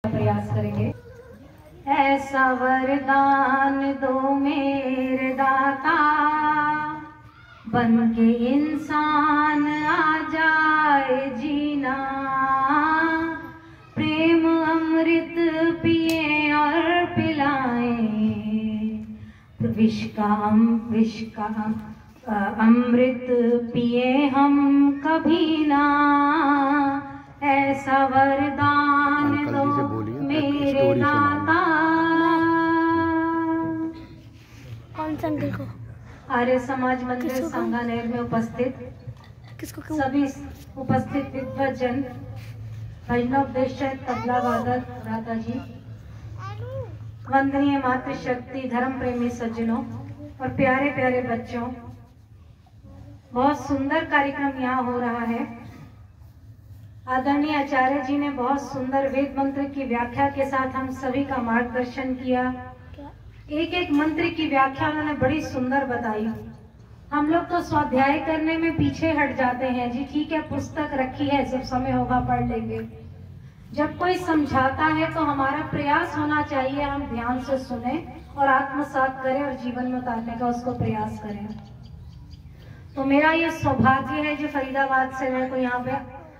प्रयास करेंगे। ऐसा वरदान दो मेरे दाता, बन के इंसान आ जाए जीना, प्रेम अमृत पिए और पिलाए, विष का अमृत पिए हम कभी ना, ऐसा वरदान दो मेरे दाता। कौन सा अंकल को? आर्य समाज मंदिर सांगानेर में उपस्थित सभी उपस्थित विद्वजन, भजनोपदेशक, तबला वादक राधा जी, वंदनीय मातृशक्ति, धर्म प्रेमी सज्जनों और प्यारे प्यारे बच्चों, बहुत सुंदर कार्यक्रम यहाँ हो रहा है। आदरणीय आचार्य जी ने बहुत सुंदर वेद मंत्र की व्याख्या के साथ हम सभी का मार्गदर्शन किया। एक एक मंत्र की व्याख्या उन्होंने बड़ी सुंदर बताई। हम लोग तो स्वाध्याय करने में पीछे हट जाते हैं, जी ठीक है पुस्तक रखी है, जब समय होगा पढ़ लेंगे। जब कोई समझाता है तो हमारा प्रयास होना चाहिए हम ध्यान से सुने और आत्मसात करें और जीवन में उतारने का उसको प्रयास करें। तो मेरा ये सौभाग्य है जो फरीदाबाद से मेरे को यहाँ पे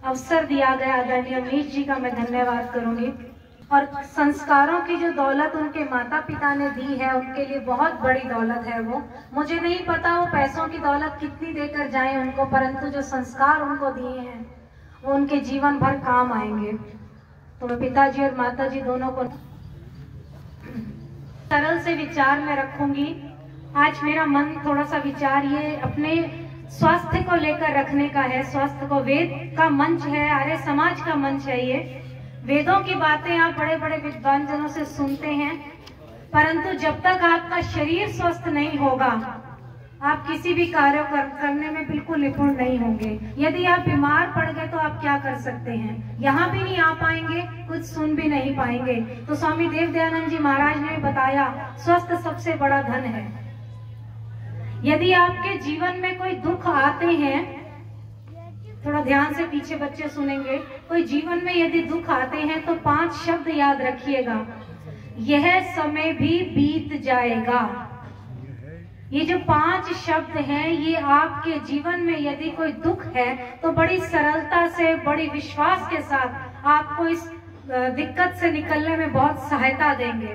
अवसर दिया गया, आदरणीय अमीश जी का मैं धन्यवाद करूंगी। और संस्कारों की जो दौलत उनके माता पिता ने दी है उनके लिए बहुत बड़ी दौलत है वो। मुझे नहीं पता वो पैसों की दौलत कितनी देकर जाए उनको, परंतु जो संस्कार उनको दिए हैं वो उनके जीवन भर काम आएंगे। तो मैं पिताजी और माताजी दोनों को सरल से विचार में रखूंगी। आज मेरा मन थोड़ा सा विचार ये अपने स्वास्थ्य को लेकर रखने का है। स्वास्थ्य को वेद का मंच है, आर्य समाज का मंच है ये। वेदों की बातें आप बड़े बड़े विद्वान जनों से सुनते हैं, परंतु जब तक आपका शरीर स्वस्थ नहीं होगा आप किसी भी कार्य करने में बिल्कुल निपुण नहीं होंगे। यदि आप बीमार पड़ गए तो आप क्या कर सकते हैं, यहाँ भी नहीं आ पाएंगे, कुछ सुन भी नहीं पाएंगे। तो स्वामी देव दयानंद जी महाराज ने बताया स्वस्थ सबसे बड़ा धन है। यदि आपके जीवन में कोई दुख आते हैं, थोड़ा ध्यान से पीछे बच्चे सुनेंगे, कोई जीवन में यदि दुख आते हैं तो 5 शब्द याद रखिएगा। यह समय भी बीत जाएगा। ये जो 5 शब्द हैं ये आपके जीवन में यदि कोई दुख है तो बड़ी सरलता से, बड़ी विश्वास के साथ आपको इस दिक्कत से निकलने में बहुत सहायता देंगे।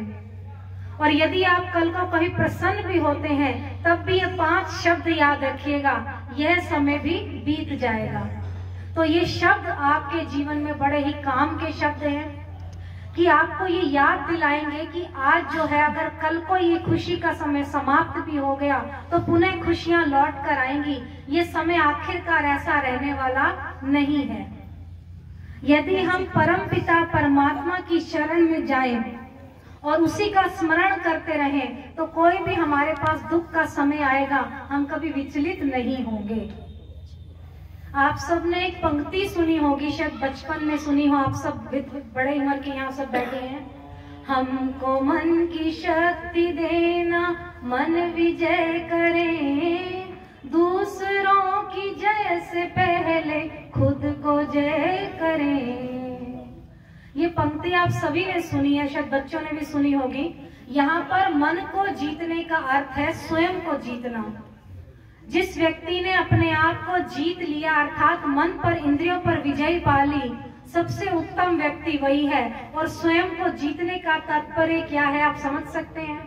और यदि आप कल को कहीं प्रसन्न भी होते हैं तब भी ये 5 शब्द याद रखिएगा, यह समय भी बीत जाएगा। तो ये शब्द आपके जीवन में बड़े ही काम के शब्द हैं कि आपको ये याद दिलाएंगे कि आज जो है अगर कल को ये खुशी का समय समाप्त भी हो गया तो पुनः खुशियां लौट कर आएंगी। ये समय आखिरकार ऐसा रहने वाला नहीं है। यदि हम परमपिता परमात्मा की शरण में जाएं और उसी का स्मरण करते रहें तो कोई भी हमारे पास दुख का समय आएगा हम कभी विचलित नहीं होंगे। आप सब ने एक पंक्ति सुनी होगी, शायद बचपन में सुनी हो, आप सब बड़े उम्र के यहाँ सब बैठे हैं। हमको मन की शक्ति देना, मन विजय करें, दूसरों की जय से पहले खुद को जय करें। ये पंक्ति आप सभी ने सुनी है, शायद बच्चों ने भी सुनी होगी। यहाँ पर मन को जीतने का अर्थ है स्वयं को जीतना। जिस व्यक्ति ने अपने आप को जीत लिया अर्थात मन पर, इंद्रियों पर विजय पा ली, सबसे उत्तम व्यक्ति वही है। और स्वयं को जीतने का तात्पर्य क्या है आप समझ सकते हैं?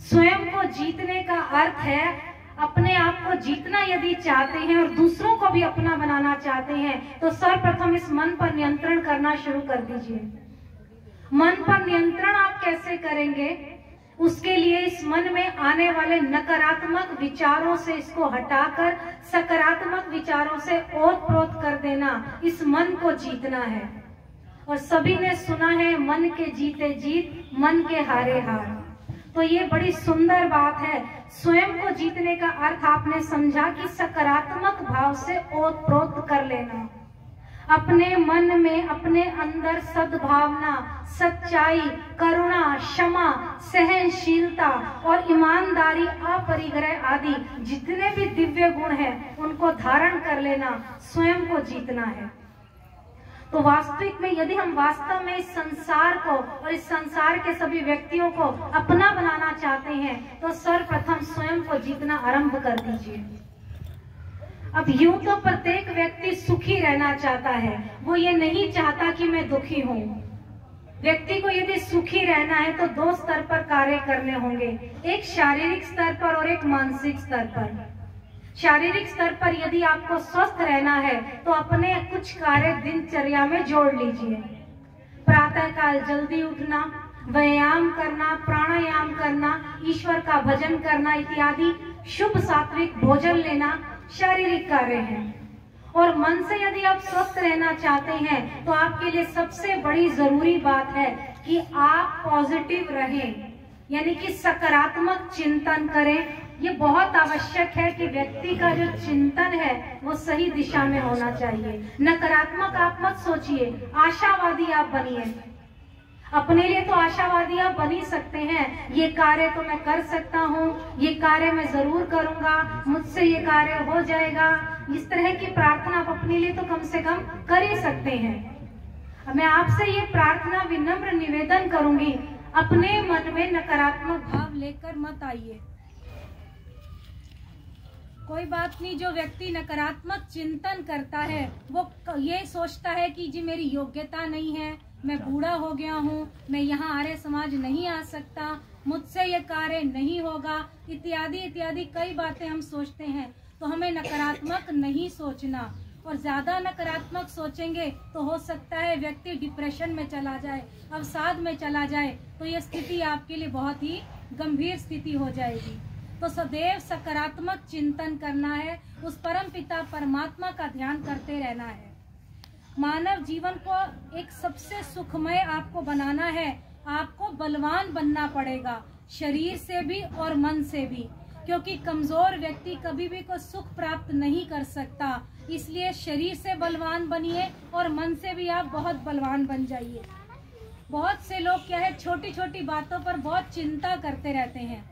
स्वयं को जीतने का अर्थ है अपने आप को जीतना यदि चाहते हैं और दूसरों को भी अपना बनाना चाहते हैं तो सर्वप्रथम इस मन पर नियंत्रण करना शुरू कर दीजिए। मन पर नियंत्रण आप कैसे करेंगे? उसके लिए इस मन में आने वाले नकारात्मक विचारों से इसको हटाकर सकारात्मक विचारों से ओत-प्रोत कर देना, इस मन को जीतना है। और सभी ने सुना है मन के जीते जीत, मन के हारे हार। तो ये बड़ी सुंदर बात है। स्वयं को जीतने का अर्थ आपने समझा कि सकारात्मक भाव से ओत-प्रोत कर लेना, अपने मन में, अपने अंदर सद्भावना, सच्चाई, करुणा, क्षमा, सहनशीलता और ईमानदारी, अपरिग्रह आदि जितने भी दिव्य गुण हैं उनको धारण कर लेना, स्वयं को जीतना है। तो वास्तविक में यदि हम वास्तव में इस संसार को और इस संसार के सभी व्यक्तियों को अपना बनाना चाहते हैं तो सर्वप्रथम स्वयं को जीतना आरंभ कर दीजिए। अब यूं तो प्रत्येक व्यक्ति सुखी रहना चाहता है, वो ये नहीं चाहता कि मैं दुखी हूँ। व्यक्ति को यदि सुखी रहना है तो दो स्तर पर कार्य करने होंगे, एक शारीरिक स्तर पर और एक मानसिक स्तर पर। शारीरिक स्तर पर यदि आपको स्वस्थ रहना है तो अपने कुछ कार्य दिनचर्या में जोड़ लीजिए। प्रातः काल जल्दी उठना, व्यायाम करना, प्राणायाम करना, ईश्वर का भजन करना इत्यादि शुभ सात्विक भोजन लेना शारीरिक कार्य है। और मन से यदि आप स्वस्थ रहना चाहते हैं तो आपके लिए सबसे बड़ी जरूरी बात है कि आप पॉजिटिव रहें, यानी कि सकारात्मक चिंतन करें। ये बहुत आवश्यक है कि व्यक्ति का जो चिंतन है वो सही दिशा में होना चाहिए। नकारात्मक आप मत सोचिए, आशावादी आप बनिए। अपने लिए तो आशावादी आप बन ही सकते हैं, ये कार्य तो मैं कर सकता हूँ, ये कार्य मैं जरूर करूंगा, मुझसे ये कार्य हो जाएगा। इस तरह की प्रार्थना आप अपने लिए तो कम से कम कर ही सकते हैं। मैं आपसे ये प्रार्थना विनम्र निवेदन करूंगी, अपने मन में नकारात्मक भाव लेकर मत आइए। कोई बात नहीं, जो व्यक्ति नकारात्मक चिंतन करता है वो ये सोचता है कि जी मेरी योग्यता नहीं है, मैं बूढ़ा हो गया हूँ, मैं यहाँ आर्य समाज नहीं आ सकता, मुझसे ये कार्य नहीं होगा, इत्यादि इत्यादि कई बातें हम सोचते हैं। तो हमें नकारात्मक नहीं सोचना, और ज्यादा नकारात्मक सोचेंगे तो हो सकता है व्यक्ति डिप्रेशन में चला जाए, अवसाद में चला जाए, तो ये स्थिति आपके लिए बहुत ही गंभीर स्थिति हो जाएगी। तो सदैव सकारात्मक चिंतन करना है, उस परम पिता परमात्मा का ध्यान करते रहना है। मानव जीवन को एक सबसे सुखमय आपको बनाना है, आपको बलवान बनना पड़ेगा, शरीर से भी और मन से भी, क्योंकि कमजोर व्यक्ति कभी भी कोई सुख प्राप्त नहीं कर सकता। इसलिए शरीर से बलवान बनिए और मन से भी आप बहुत बलवान बन जाइए। बहुत से लोग क्या है, छोटी छोटी बातों पर बहुत चिंता करते रहते हैं।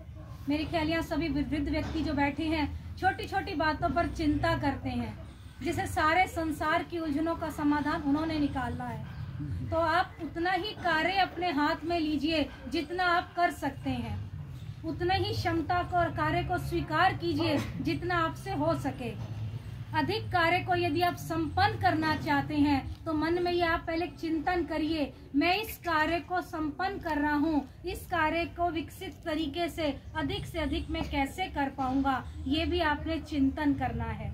मेरे ख्याल यहाँ सभी वृद्ध व्यक्ति जो बैठे हैं छोटी छोटी बातों पर चिंता करते हैं, जिसे सारे संसार की उलझनों का समाधान उन्होंने निकालना है। तो आप उतना ही कार्य अपने हाथ में लीजिए जितना आप कर सकते हैं, उतने ही क्षमता को और कार्य को स्वीकार कीजिए जितना आपसे हो सके। अधिक कार्य को यदि आप संपन्न करना चाहते हैं तो मन में ये आप पहले चिंतन करिए, मैं इस कार्य को संपन्न कर रहा हूँ, इस कार्य को विकसित तरीके से अधिक मैं कैसे कर पाऊंगा, ये भी आपने चिंतन करना है।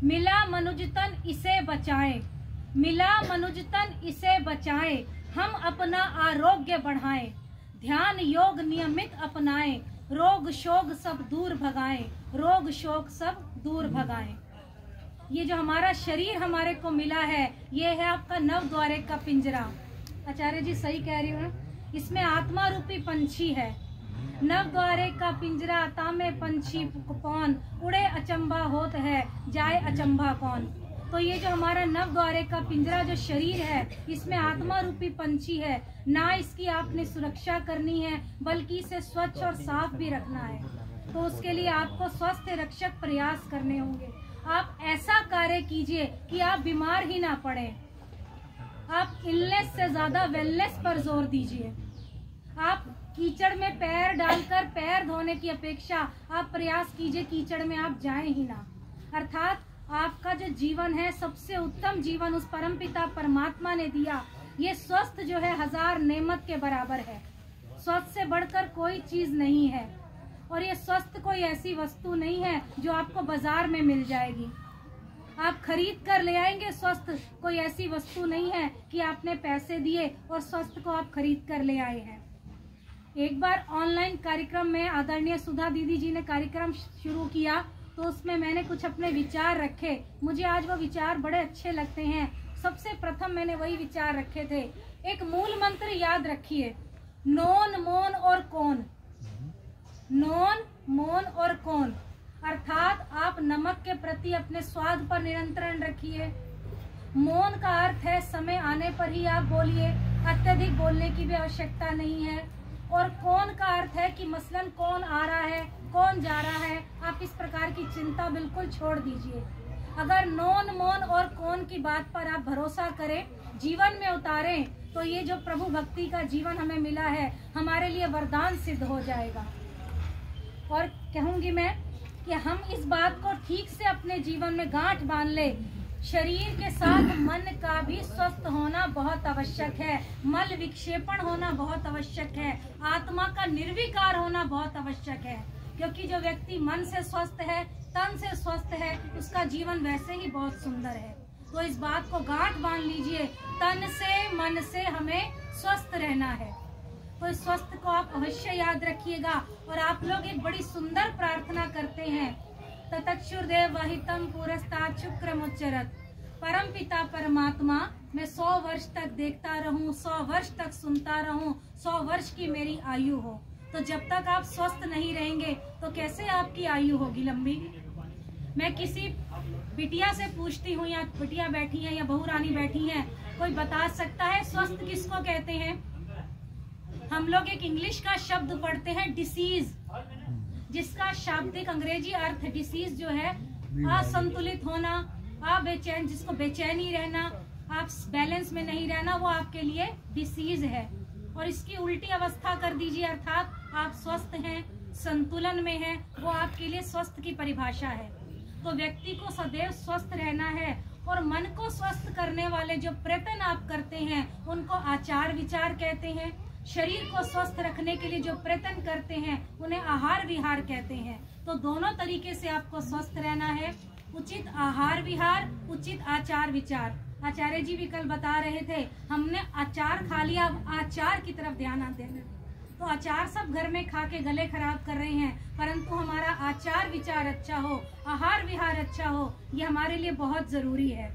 मिला मनुजतन इसे बचाएं, मिला मनुजतन इसे बचाएं, हम अपना आरोग्य बढ़ाएं, ध्यान योग नियमित अपनाएं, रोग शोक सब दूर भगाएं, रोग शोक सब दूर भगाएं। ये जो हमारा शरीर हमारे को मिला है, ये है आपका नव द्वारे का पिंजरा। आचार्य जी सही कह रही हूँ, इसमें आत्मा रूपी पंछी है। नव द्वारे का पिंजरा तामे पंछी कौन, उड़े अचंभा होत है, जाए अचंभा कौन। तो ये जो हमारा नव द्वारे का पिंजरा जो शरीर है, इसमें आत्मा रूपी पंछी है। ना इसकी आपने सुरक्षा करनी है, बल्कि इसे स्वच्छ और साफ भी रखना है। तो उसके लिए आपको स्वास्थ्य रक्षक प्रयास करने होंगे। आप ऐसा कार्य कीजिए कि आप बीमार ही ना पड़े। आप इलनेस से ज्यादा वेलनेस पर जोर दीजिए। आप कीचड़ में पैर डालकर पैर धोने की अपेक्षा आप प्रयास कीजिए कीचड़ में आप जाएं ही ना। अर्थात आपका जो जीवन है, सबसे उत्तम जीवन उस परमपिता परमात्मा ने दिया। ये स्वस्थ जो है 1000 नेमत के बराबर है। स्वस्थ से बढ़कर कोई चीज नहीं है, और ये स्वस्थ कोई ऐसी वस्तु नहीं है जो आपको बाजार में मिल जाएगी, आप खरीद कर ले आएंगे। स्वस्थ कोई ऐसी वस्तु नहीं है कि आपने पैसे दिए और स्वस्थ को आप खरीद कर ले आए हैं। एक बार ऑनलाइन कार्यक्रम में आदरणीय सुधा दीदी जी ने कार्यक्रम शुरू किया, तो उसमें मैंने कुछ अपने विचार रखे। मुझे आज वो विचार बड़े अच्छे लगते हैं। सबसे प्रथम मैंने वही विचार रखे थे। एक मूल मंत्र याद रखिए, नोन मोन और कौन, नोन मोन और कौन। अर्थात आप नमक के प्रति अपने स्वाद पर नियंत्रण रखिए। मौन का अर्थ है समय आने पर ही आप बोलिए, अत्यधिक बोलने की भी आवश्यकता नहीं है। और कौन का अर्थ है कि मसलन कौन आ रहा है, कौन जा रहा है, आप इस प्रकार की चिंता बिल्कुल छोड़ दीजिए। अगर नोन मोन और कौन की बात पर आप भरोसा करें, जीवन में उतारें, तो ये जो प्रभु भक्ति का जीवन हमें मिला है हमारे लिए वरदान सिद्ध हो जाएगा। और कहूंगी मैं कि हम इस बात को ठीक से अपने जीवन में गांठ बांध ले, शरीर के साथ मन का भी स्वस्थ होना बहुत आवश्यक है, मल विक्षेपण होना बहुत आवश्यक है, आत्मा का निर्विकार होना बहुत आवश्यक है। क्योंकि जो व्यक्ति मन से स्वस्थ है, तन से स्वस्थ है, उसका जीवन वैसे ही बहुत सुंदर है। तो इस बात को गांठ बांध लीजिए, तन से मन से हमें स्वस्थ रहना है। तो इस स्वस्थ को आप अवश्य याद रखिएगा। और आप लोग एक बड़ी सुंदर प्रार्थना करते हैं, ततक्षुर्देव वहितम पुरस्तात् शुक्रमुच्चरत्, परम पिता परमात्मा मैं 100 वर्ष तक देखता रहूं, 100 वर्ष तक सुनता रहूं, 100 वर्ष की मेरी आयु हो। तो जब तक आप स्वस्थ नहीं रहेंगे तो कैसे आपकी आयु होगी लंबी। मैं किसी बिटिया से पूछती हूँ, या बिटिया बैठी है या बहू रानी बैठी है, कोई बता सकता है स्वस्थ किसको कहते हैं? हम लोग एक इंग्लिश का शब्द पढ़ते हैं डिसीज, जिसका शाब्दिक अंग्रेजी अर्थ डिसीज जो है असंतुलित होना, बेचैन, जिसको बेचैनी रहना, आप बैलेंस में नहीं रहना, वो आपके लिए डिसीज है। और इसकी उल्टी अवस्था कर दीजिए, अर्थात आप स्वस्थ हैं, संतुलन में हैं, वो आपके लिए स्वस्थ की परिभाषा है। तो व्यक्ति को सदैव स्वस्थ रहना है। और मन को स्वस्थ करने वाले जो प्रयत्न आप करते हैं उनको आचार विचार कहते हैं। शरीर को स्वस्थ रखने के लिए जो प्रयत्न करते हैं उन्हें आहार विहार कहते हैं। तो दोनों तरीके से आपको स्वस्थ रहना है, उचित आहार विहार, उचित आचार विचार। आचार्य जी भी कल बता रहे थे, हमने अचार खा लिया, अब आचार की तरफ ध्यान आते हैं। तो अचार सब घर में खा के गले खराब कर रहे हैं, परंतु हमारा आचार विचार अच्छा हो, आहार विहार अच्छा हो, ये हमारे लिए बहुत जरूरी है।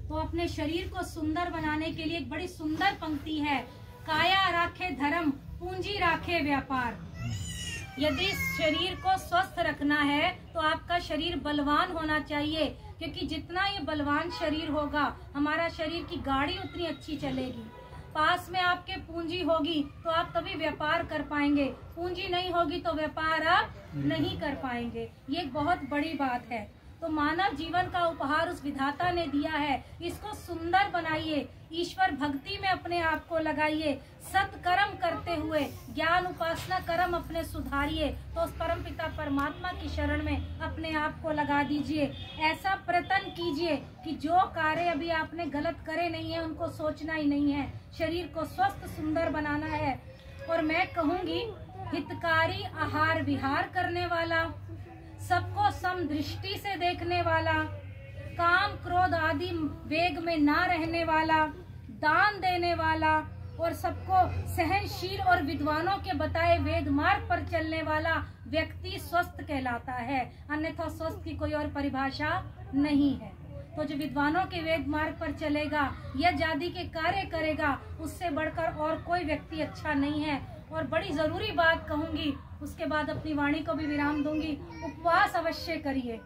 तो अपने शरीर को सुंदर बनाने के लिए एक बड़ी सुंदर पंक्ति है, काया राखे धर्म, पूंजी राखे व्यापार। यदि शरीर को स्वस्थ रखना है तो आपका शरीर बलवान होना चाहिए, क्योंकि जितना ये बलवान शरीर होगा हमारा शरीर की गाड़ी उतनी अच्छी चलेगी। पास में आपके पूंजी होगी तो आप तभी व्यापार कर पाएंगे, पूंजी नहीं होगी तो व्यापार आप नहीं कर पाएंगे। ये एक बहुत बड़ी बात है। तो मानव जीवन का उपहार उस विधाता ने दिया है, इसको सुंदर बनाइए, ईश्वर भक्ति में अपने आप को लगाइए, सत्कर्म करते हुए ज्ञान उपासना कर्म अपने सुधारिए। तो उस परम पिता परमात्मा की शरण में अपने आप को लगा दीजिए। ऐसा प्रयत्न कीजिए कि जो कार्य अभी आपने गलत करे नहीं है उनको सोचना ही नहीं है, शरीर को स्वस्थ सुंदर बनाना है। और मैं कहूँगी, हितकारी आहार विहार करने वाला, सबको समदृष्टि से देखने वाला, काम क्रोध आदि वेग में ना रहने वाला, दान देने वाला और सबको सहनशील और विद्वानों के बताए वेद मार्ग पर चलने वाला व्यक्ति स्वस्थ कहलाता है। अन्यथा स्वस्थ की कोई और परिभाषा नहीं है। तो जो विद्वानों के वेद मार्ग पर चलेगा, यज्ञ आदि के कार्य करेगा, उससे बढ़कर और कोई व्यक्ति अच्छा नहीं है। और बड़ी जरूरी बात कहूंगी, उसके बाद अपनी वाणी को भी विराम दूंगी, उपवास अवश्य करिए।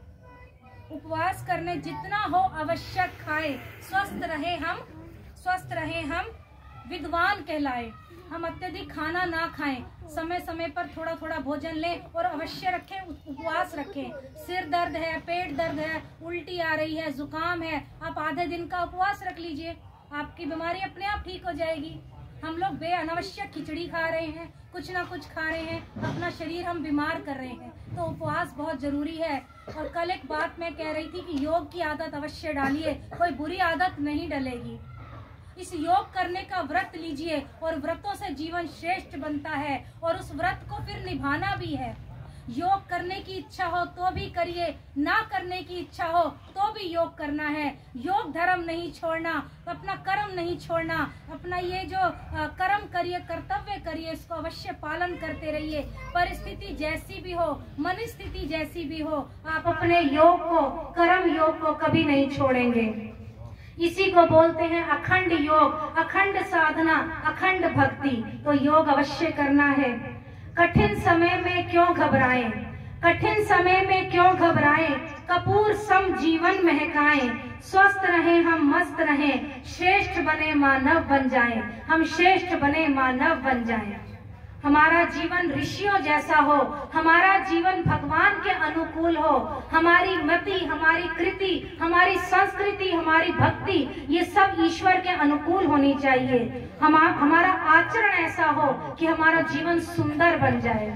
उपवास करने जितना हो आवश्यक खाए, स्वस्थ रहे हम विद्वान कहलाए। हम अत्यधिक खाना ना खाएं, समय समय पर थोड़ा थोड़ा भोजन लें और अवश्य रखें, उपवास रखें। सिर दर्द है, पेट दर्द है, उल्टी आ रही है, जुकाम है, आप आधे दिन का उपवास रख लीजिए, आपकी बीमारी अपने आप ठीक हो जाएगी। हम लोग अनावश्यक खिचड़ी खा रहे हैं, कुछ ना कुछ खा रहे हैं, अपना शरीर हम बीमार कर रहे हैं। तो उपवास बहुत जरूरी है। और कल एक बात मैं कह रही थी कि योग की आदत अवश्य डालिए, कोई बुरी आदत नहीं डलेगी। इस योग करने का व्रत लीजिए और व्रतों से जीवन श्रेष्ठ बनता है और उस व्रत को फिर निभाना भी है। योग करने की इच्छा हो तो भी करिए, ना करने की इच्छा हो तो भी योग करना है। योग धर्म नहीं छोड़ना, अपना कर्म नहीं छोड़ना, अपना ये जो कर्म करिए, कर्तव्य करिए, इसको अवश्य पालन करते रहिए। परिस्थिति जैसी भी हो, मन स्थिति जैसी भी हो, आप अपने योग को, कर्म योग को कभी नहीं छोड़ेंगे। इसी को बोलते हैं अखंड योग, अखंड साधना, अखंड भक्ति। तो योग अवश्य करना है। कठिन समय में क्यों घबराएं, कठिन समय में क्यों घबराएं, कपूर सम जीवन महकाएं। स्वस्थ रहें हम, मस्त रहें, श्रेष्ठ बने मानव बन जाएं, हम श्रेष्ठ बने मानव बन जाएं। हमारा जीवन ऋषियों जैसा हो, हमारा जीवन भगवान के अनुकूल हो, हमारी मति, हमारी कृति, हमारी संस्कृति, हमारी भक्ति, ये सब ईश्वर के अनुकूल होनी चाहिए। हमारा आचरण ऐसा हो कि हमारा जीवन सुंदर बन जाए।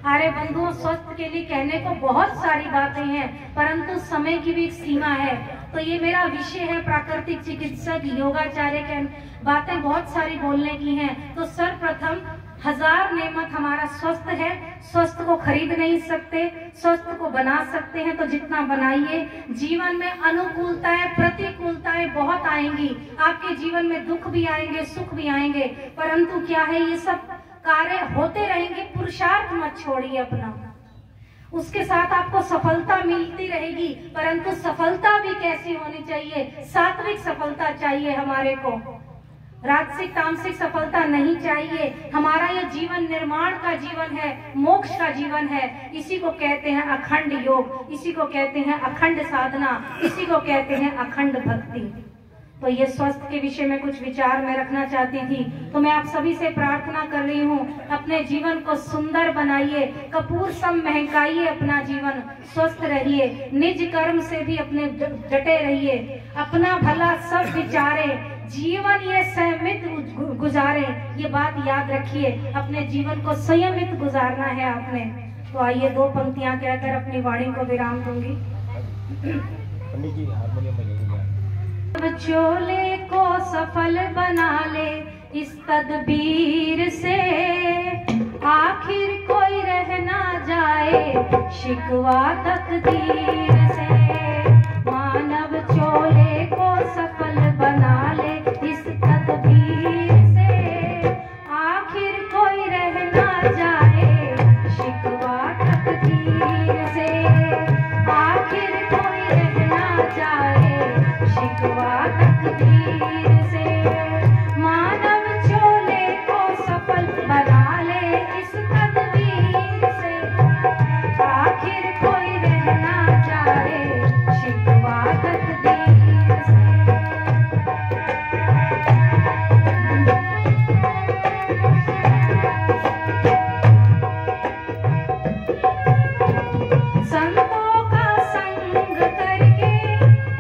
अरे बंधुओं, स्वस्थ के लिए कहने को बहुत सारी बातें हैं, परंतु समय की भी एक सीमा है। तो ये मेरा विषय है प्राकृतिक चिकित्सक, योगाचार्य के बातें बहुत सारी बोलने की हैं। तो सर्वप्रथम 1000 नेमत हमारा स्वस्थ है। स्वस्थ को खरीद नहीं सकते, स्वस्थ को बना सकते हैं तो जितना बनाइए। जीवन में अनुकूलताएं, प्रतिकूलताएं बहुत आएंगी, आपके जीवन में दुख भी आएंगे, सुख भी आएंगे, परंतु क्या है, ये सब कार्य होते रहेंगे। पुरुषार्थ मत छोड़िए अपना, उसके साथ आपको सफलता मिलती रहेगी, परंतु सफलता भी कैसी होनी चाहिए, सात्विक सफलता चाहिए हमारे को, राजसिक तामसिक सफलता नहीं चाहिए। हमारा यह जीवन निर्माण का जीवन है, मोक्ष का जीवन है। इसी को कहते हैं अखंड योग, इसी को कहते हैं अखंड साधना, इसी को कहते हैं अखंड भक्ति। तो ये स्वस्थ के विषय में कुछ विचार मैं रखना चाहती थी। तो मैं आप सभी से प्रार्थना कर रही हूँ, अपने जीवन को सुंदर बनाइए, कपूर सम महकाइए अपना जीवन, स्वस्थ रहिए, निज कर्म से भी अपने डटे रहिए, अपना भला सब विचारे, जीवन ये संयमित गुजारे। ये बात याद रखिए, अपने जीवन को संयमित गुजारना है आपने। तो आइए 2 पंक्तियां कहकर अपनी वाणी को विराम दूंगी। पंडित जी हारमोनियम बजाइए। चोले को सफल बना ले इस तदबीर से, आखिर कोई रह ना जाए शिकवा तकदीर से। मानव चोले को सफल बना ले इस तदबीर से, आखिर कोई रह ना जाए शिकवा तकदीर से, आखिर कोई रह ना जाए शिकवा तकदीर से। मानव चोले को सफल बना ले इस तदबीर से, आखिर कोई रह ना जाए शिकवा तकदीर से। संतों का संग करके,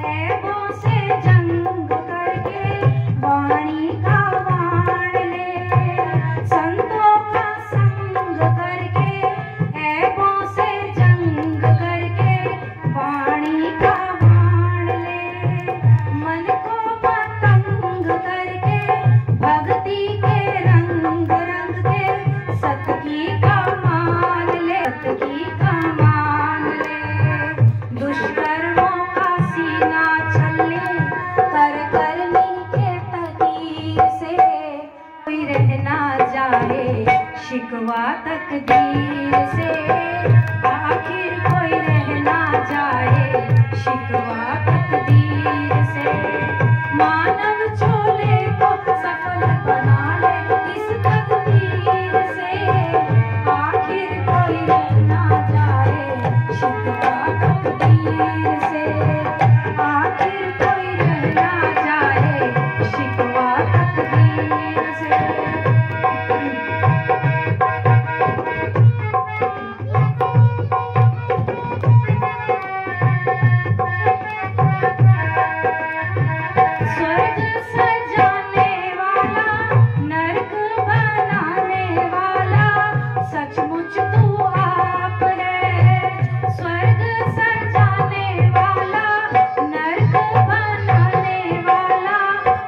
ऐबों से जंग करके, वाणी का वाण ले। संतों का संग करके, ऐबों से जंग करके, वाणी का वाण ले। मन को पतंग करके, भक्ति के रंग रंग के, सत की का मान ले, सत की का मान ले। दुष्कर्मों का सीना छलने, कर करनी के तकीर से, कोई रह ना जाए शिकवा तकदीर से, आखिर कोई रह ना जाए शिकवा तकदीर से। मानव चोले को सफल बना ले इस तकदीर से, आखिर कोई रह ना जाए शिकवा तकदीर से, आखिर कोई रह ना जाए शिकवा तकदीर से। स्वर्ग सजाने वाला, नरक बनाने वाला, सचमुच तू आप है। स्वर्ग सजाने वाला, नरक बनाने वाला,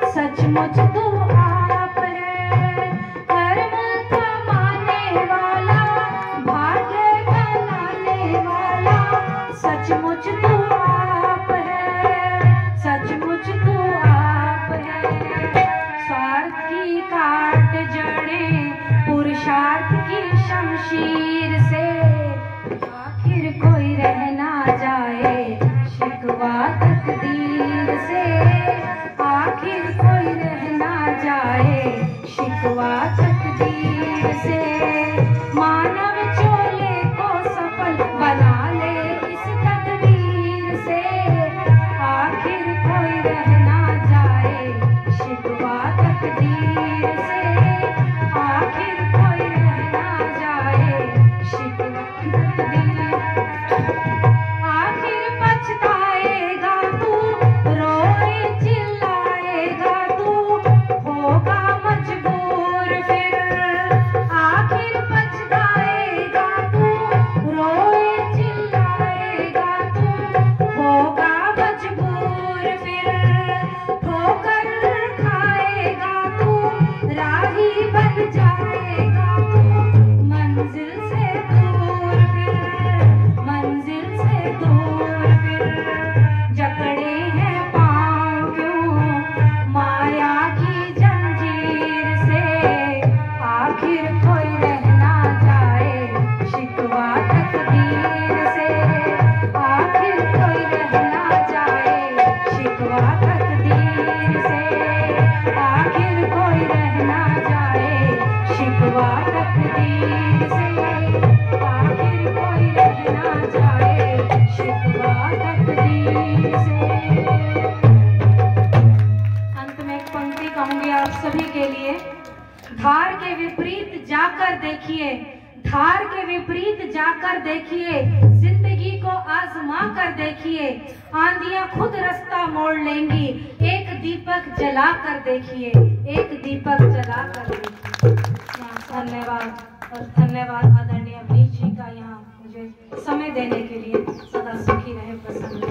सचमुच तू आप है। कर्म कमाने वाला, भाग्य बनाने वाला, सचमुच तू आप है, सचमुच तू आप है। स्वार्थ की काट जड़ें, पुरुषार्थ की शमशीर से, आखिर कोई रह ना जाए शिकवा तकदीर से, आखिर कोई रह ना जाए शिकवा तकदीर से। मानव चोले को सफल बना ले इस तदबीर से, आखिर कोई रह ना जाए शिकवा तकदीर से, आखिर कोई रह ना धार के विपरीत जाकर देखिए, धार के विपरीत जाकर देखिए, जिंदगी को आजमा कर देखिए, आंधियां खुद रास्ता मोड़ लेंगी, एक दीपक जला कर देखिए, एक दीपक जला कर देखिए। धन्यवाद और धन्यवाद आदरणीय अमरीश जी का यहाँ मुझे समय देने के लिए। सदा सुखी रहे, प्रसन्न रहे।